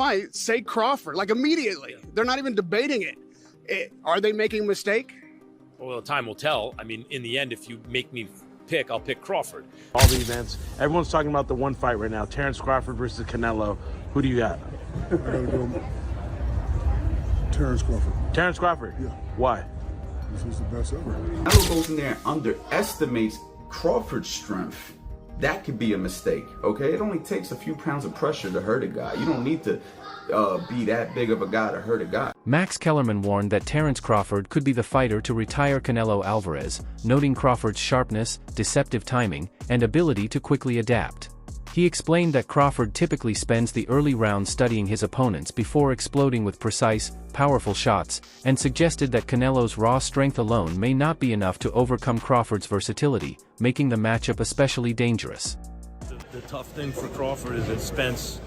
fight, say Crawford, like immediately. They're not even debating it. Are they making a mistake? Well, time will tell. I mean, in the end, if you make me pick, I'll pick Crawford. All the events. Everyone's talking about the one fight right now, Terence Crawford versus Canelo. Who do you got? I gotta go Terence Crawford. Terence Crawford? Yeah. Why? This is the best ever. Canelo goes in there and underestimates Crawford's strength. That could be a mistake, okay? It only takes a few pounds of pressure to hurt a guy. You don't need to be that big of a guy to hurt a guy. Max Kellerman warned that Terence Crawford could be the fighter to retire Canelo Alvarez, noting Crawford's sharpness, deceptive timing, and ability to quickly adapt. He explained that Crawford typically spends the early rounds studying his opponents before exploding with precise, powerful shots, and suggested that Canelo's raw strength alone may not be enough to overcome Crawford's versatility, making the matchup especially dangerous. The tough thing for Crawford is that Spence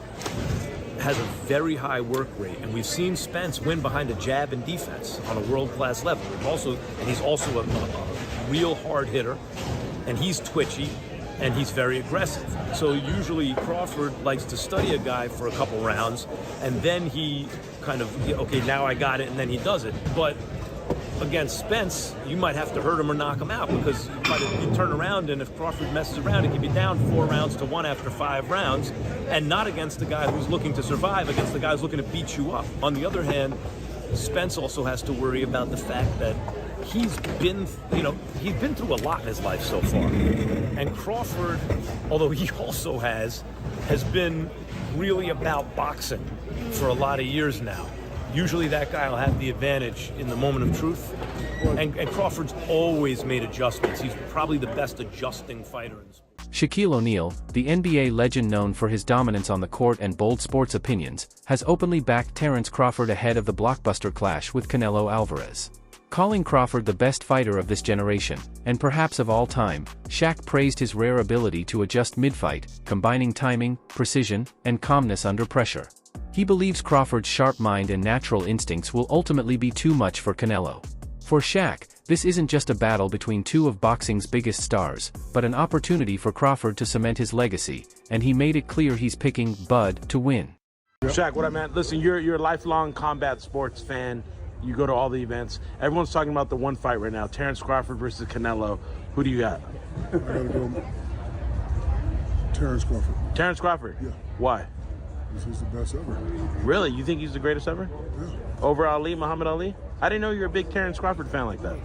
has a very high work rate, and we've seen Spence win behind a jab and defense on a world-class level. He's also a real hard hitter, and he's twitchy, and he's very aggressive. So usually Crawford likes to study a guy for a couple rounds, and then he kind of, okay, now I got it, and then he does it. But against Spence, you might have to hurt him or knock him out, because you turn around, and if Crawford messes around, it can be down 4-1 after 5 rounds, and not against the guy who's looking to survive, against the guy who's looking to beat you up. On the other hand, Spence also has to worry about the fact that he's been through a lot in his life so far. And Crawford, although he also has been really about boxing for a lot of years now. Usually that guy will have the advantage in the moment of truth. And Crawford's always made adjustments. He's probably the best adjusting fighter in the sport. Shaquille O'Neal, the NBA legend known for his dominance on the court and bold sports opinions, has openly backed Terence Crawford ahead of the blockbuster clash with Canelo Alvarez. Calling Crawford the best fighter of this generation, and perhaps of all time, Shaq praised his rare ability to adjust mid-fight, combining timing, precision, and calmness under pressure. He believes Crawford's sharp mind and natural instincts will ultimately be too much for Canelo. For Shaq, this isn't just a battle between two of boxing's biggest stars, but an opportunity for Crawford to cement his legacy, and he made it clear he's picking Bud to win. Shaq, what I meant, listen, you're a lifelong combat sports fan. You go to all the events. Everyone's talking about the one fight right now, Terence Crawford versus Canelo. Who do you got? I gotta go Terence Crawford. Terence Crawford? Yeah. Why? This is the best ever. Really? You think he's the greatest ever? Yeah. Over Ali, Muhammad Ali? I didn't know you were a big Terence Crawford fan like that.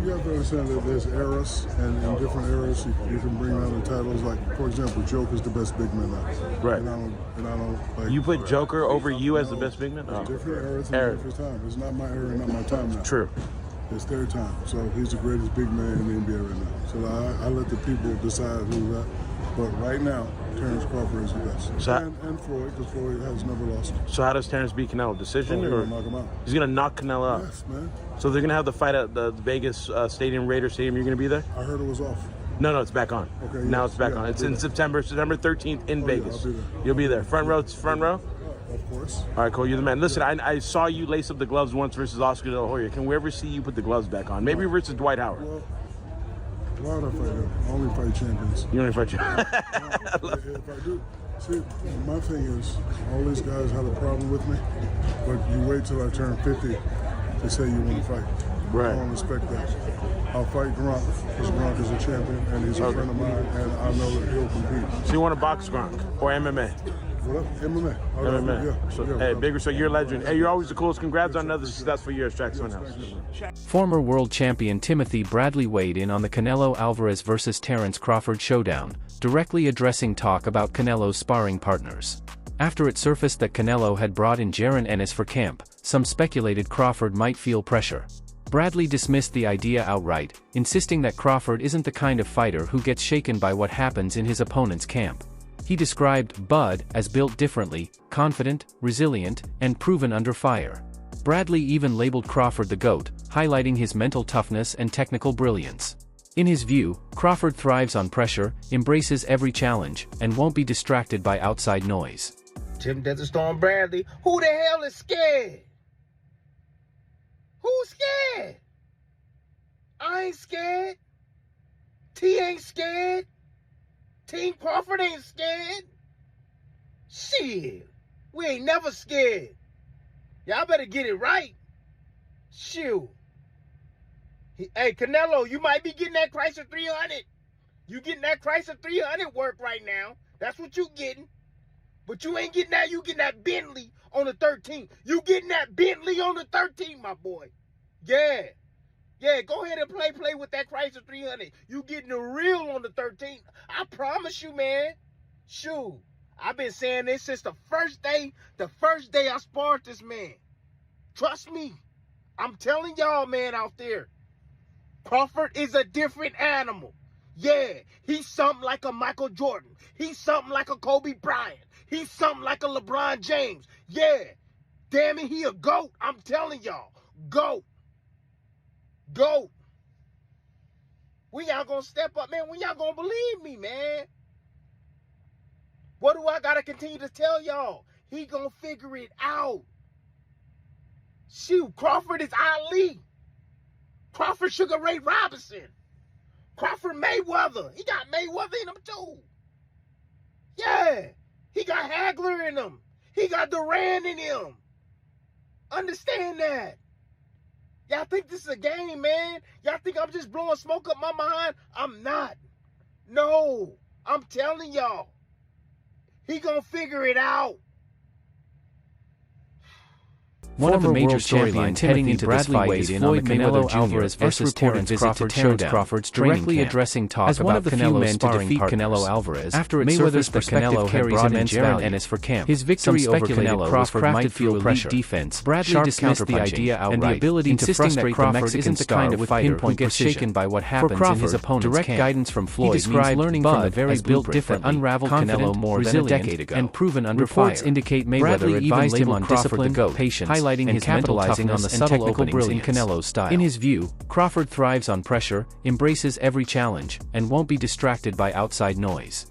You have to understand that there's eras, and in different eras, you can bring down the titles. Like, for example, Joker's the best big man now. Right. And I don't like. You put Joker over you as the best big man? It's different eras and different time. It's not my era, not my time now. True. It's their time. So he's the greatest big man in the NBA right now. So I let the people decide who's that. But right now, Terence Crawford is the best. So and Floyd, because Floyd has never lost. So how does Terence beat Canelo? Decision? Or Or knock him out. he's going to knock Canelo out? Yes, man. So they're going to have the fight at the Vegas Stadium, Raider Stadium. You're going to be there? I heard it was off. No, it's back on. Okay, now yes, it's back yeah, on. It's I'll be in there. September 13th in Vegas. I'll be there. You'll be there. Front row? Front row? Of course. All right, cool. You're the man. Listen, I saw you lace up the gloves once versus Oscar De La Hoya. Can we ever see you put the gloves back on? Maybe versus Dwight Howard. Well, why would I fight him? I only fight champions. You only fight you. If I do, see, my thing is, all these guys have a problem with me, but you wait till I turn 50 to say you want to fight. Right. I don't respect that. I'll fight Gronk, because Gronk is a champion, and he's a friend of mine, and I know that he'll compete. So you want to box Gronk or MMA? What up? MMA. MMA. Yeah. So, yeah, hey, bigger, so you're a legend. Hey, you're always the coolest. Congrats on another successful year as Track House. Former world champion Timothy Bradley weighed in on the Canelo Alvarez vs. Terence Crawford showdown, directly addressing talk about Canelo's sparring partners. After it surfaced that Canelo had brought in Jaron Ennis for camp, some speculated Crawford might feel pressure. Bradley dismissed the idea outright, insisting that Crawford isn't the kind of fighter who gets shaken by what happens in his opponent's camp. He described Bud as built differently, confident, resilient, and proven under fire. Bradley even labeled Crawford the GOAT, highlighting his mental toughness and technical brilliance. In his view, Crawford thrives on pressure, embraces every challenge, and won't be distracted by outside noise. Tim Desert Storm Bradley, who the hell is scared? Who's scared? I ain't scared. T ain't scared. Team Crawford ain't scared. Shit. We ain't never scared. Y'all better get it right. Shoot. Hey, Canelo, you might be getting that Chrysler 300. You getting that Chrysler 300 work right now. That's what you getting. But you ain't getting that. You getting that Bentley on the 13th. You getting that Bentley on the 13th, my boy. Yeah. Yeah, go ahead and play with that Chrysler 300. You getting the real on the 13th. I promise you, man. Shoot. I've been saying this since the first day I sparred this man. Trust me. I'm telling y'all, man, out there. Crawford is a different animal. Yeah, he's something like a Michael Jordan. He's something like a Kobe Bryant. He's something like a LeBron James. Yeah, damn it, he a GOAT. I'm telling y'all, GOAT. GOAT. When y'all gonna step up, man? When y'all gonna believe me, man? What do I gotta continue to tell y'all? He gonna figure it out. Shoot, Crawford is Ali. Crawford Sugar Ray Robinson. Crawford Mayweather. He got Mayweather in him too. Yeah. He got Hagler in him. He got Duran in him. Understand that. Y'all think this is a game, man? Y'all think I'm just blowing smoke up my mind? I'm not. No. I'm telling y'all. He gonna figure it out. One of the major storylines heading into this fight is Floyd Canelo Alvarez versus Terence Crawford showdown. Crawford's directly addressing talk about Canelo's sparring partners. Canelo Alvarez, after it surfaced that Canelo had brought in Jaron Ennis for camp, his victory over Canelo was crafted through elite defense. Bradley dismissed the idea outright, and the ability to frustrate the Mexican star with fighter who gets shaken by what happens in his opponent's camp. Direct guidance from Floyd means learning from the very blueprint that unraveled Canelo more than a decade ago, and proven under fire. Reports indicate Mayweather advised him on discipline, patience, highlighting his capitalizing on the subtle openings in Canelo's style. In his view, Crawford thrives on pressure, embraces every challenge, and won't be distracted by outside noise.